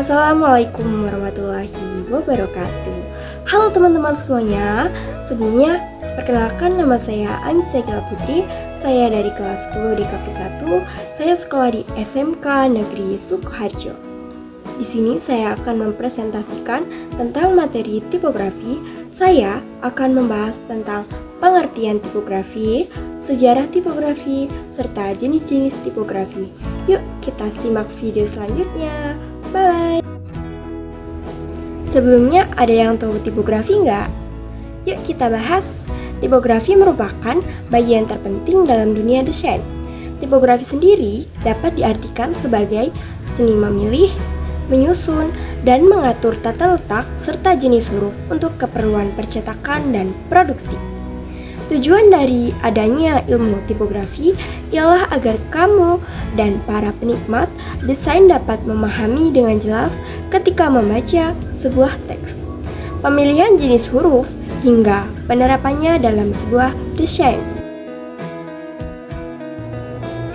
Assalamualaikum warahmatullahi wabarakatuh. Halo teman-teman semuanya. Sebelumnya, perkenalkan nama saya Anissa Gila Putri. Saya dari kelas 10 di KP 1. Saya sekolah di SMK Negeri Sukoharjo. Di sini saya akan mempresentasikan tentang materi tipografi. Saya akan membahas tentang pengertian tipografi, sejarah tipografi, serta jenis-jenis tipografi. Yuk kita simak video selanjutnya. Bye! Sebelumnya ada yang tahu tipografi nggak? Yuk kita bahas. Tipografi merupakan bagian terpenting dalam dunia desain. Tipografi sendiri dapat diartikan sebagai seni memilih, menyusun, dan mengatur tata letak serta jenis huruf untuk keperluan percetakan dan produksi. Tujuan dari adanya ilmu tipografi ialah agar kamu dan para penikmat desain dapat memahami dengan jelas ketika membaca sebuah teks, pemilihan jenis huruf, hingga penerapannya dalam sebuah desain.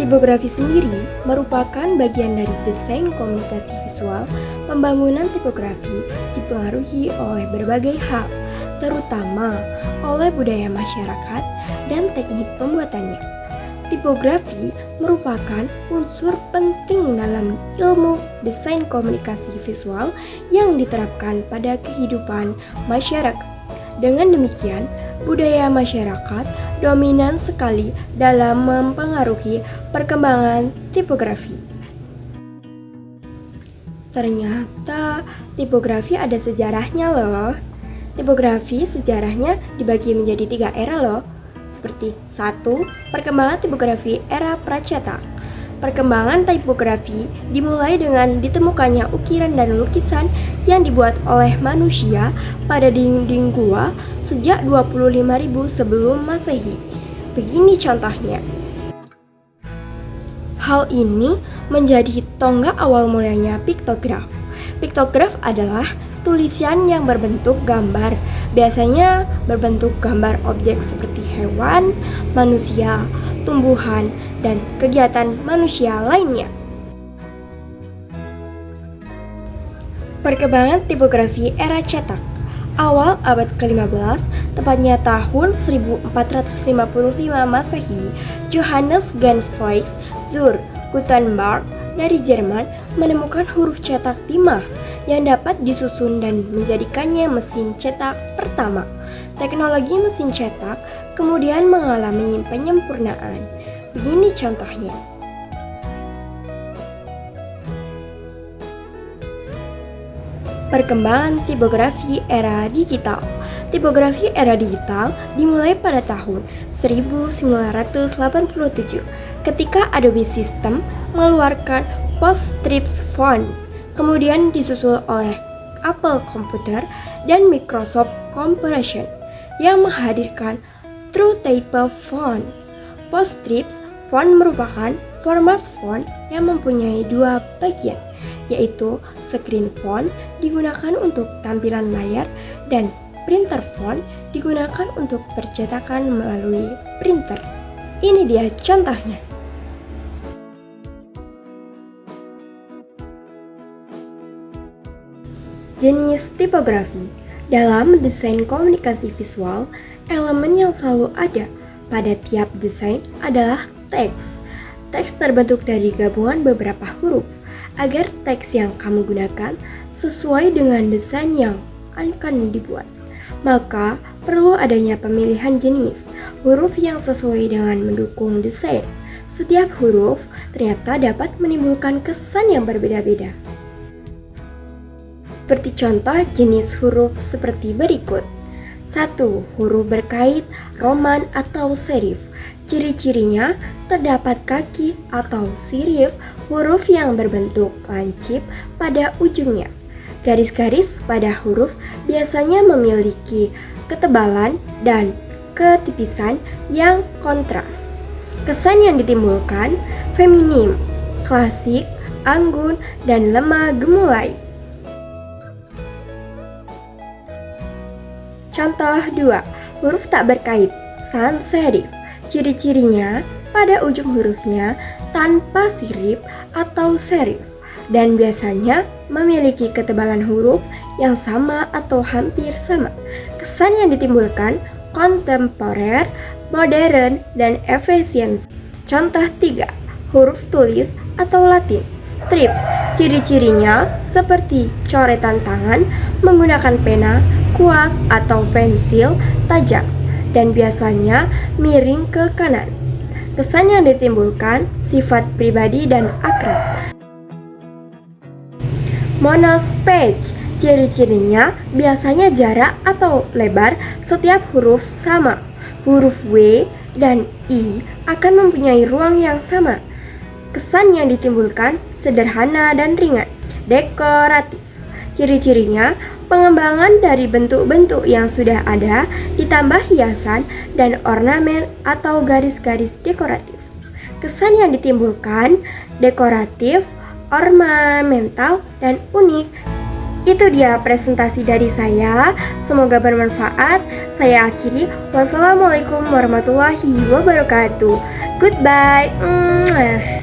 Tipografi sendiri merupakan bagian dari desain komunikasi visual. Pembangunan tipografi dipengaruhi oleh berbagai hal, terutama oleh budaya masyarakat dan teknik pembuatannya. Tipografi merupakan unsur penting dalam ilmu desain komunikasi visual yang diterapkan pada kehidupan masyarakat. Dengan demikian, budaya masyarakat dominan sekali dalam mempengaruhi perkembangan tipografi. Ternyata tipografi ada sejarahnya loh. Tipografi sejarahnya dibagi menjadi 3 era loh. Seperti 1. Perkembangan tipografi era pracetak. Perkembangan tipografi dimulai dengan ditemukannya ukiran dan lukisan yang dibuat oleh manusia pada dinding gua sejak 25.000 sebelum Masehi. Begini contohnya. Hal ini menjadi tonggak awal mulanya piktograf. Piktograf adalah tulisan yang berbentuk gambar, biasanya berbentuk gambar objek seperti hewan, manusia, tumbuhan, dan kegiatan manusia lainnya. Perkembangan tipografi era cetak. Awal abad ke-15, tepatnya tahun 1455 Masehi, Johannes Gottfried zur Gutenberg dari Jerman menemukan huruf cetak timah yang dapat disusun dan menjadikannya mesin cetak pertama. Teknologi mesin cetak kemudian mengalami penyempurnaan. Begini contohnya. Perkembangan tipografi era digital. Tipografi era digital dimulai pada tahun 1987 ketika Adobe System mengeluarkan PostScript font, kemudian disusul oleh Apple Computer dan Microsoft Corporation yang menghadirkan TrueType font. PostScript font merupakan format font yang mempunyai 2 bagian, yaitu screen font digunakan untuk tampilan layar dan printer font digunakan untuk percetakan melalui printer. Ini dia contohnya. Jenis tipografi. Dalam desain komunikasi visual, elemen yang selalu ada pada tiap desain adalah teks. Teks terbentuk dari gabungan beberapa huruf. Agar teks yang kamu gunakan sesuai dengan desain yang akan dibuat, maka perlu adanya pemilihan jenis huruf yang sesuai dengan mendukung desain. Setiap huruf ternyata dapat menimbulkan kesan yang berbeda-beda. Seperti contoh jenis huruf seperti berikut. 1. Huruf berkait, roman atau serif. Ciri-cirinya terdapat kaki atau sirif huruf yang berbentuk lancip pada ujungnya. Garis-garis pada huruf biasanya memiliki ketebalan dan ketipisan yang kontras. Kesan yang ditimbulkan feminim, klasik, anggun, dan lemah gemulai. Contoh 2. Huruf tak berkait, sans serif. Ciri-cirinya pada ujung hurufnya tanpa sirip atau serif. dan biasanya memiliki ketebalan huruf yang sama atau hampir sama. Kesan yang ditimbulkan kontemporer, modern, dan efisien. Contoh 3. Huruf tulis atau Latin. Strips, ciri-cirinya seperti coretan tangan menggunakan pena, kuas, atau pensil tajam, dan biasanya miring ke kanan. Kesan yang ditimbulkan sifat pribadi dan akrab. Monospage, ciri-cirinya biasanya jarak atau lebar setiap huruf sama. Huruf W dan I akan mempunyai ruang yang sama. Kesan yang ditimbulkan sederhana dan ringan. Dekoratif, ciri-cirinya pengembangan dari bentuk-bentuk yang sudah ada ditambah hiasan dan ornamen atau garis-garis dekoratif. Kesan yang ditimbulkan dekoratif, ornamental, dan unik. Itu dia presentasi dari saya. Semoga bermanfaat. Saya akhiri. Wassalamualaikum warahmatullahi wabarakatuh. Goodbye.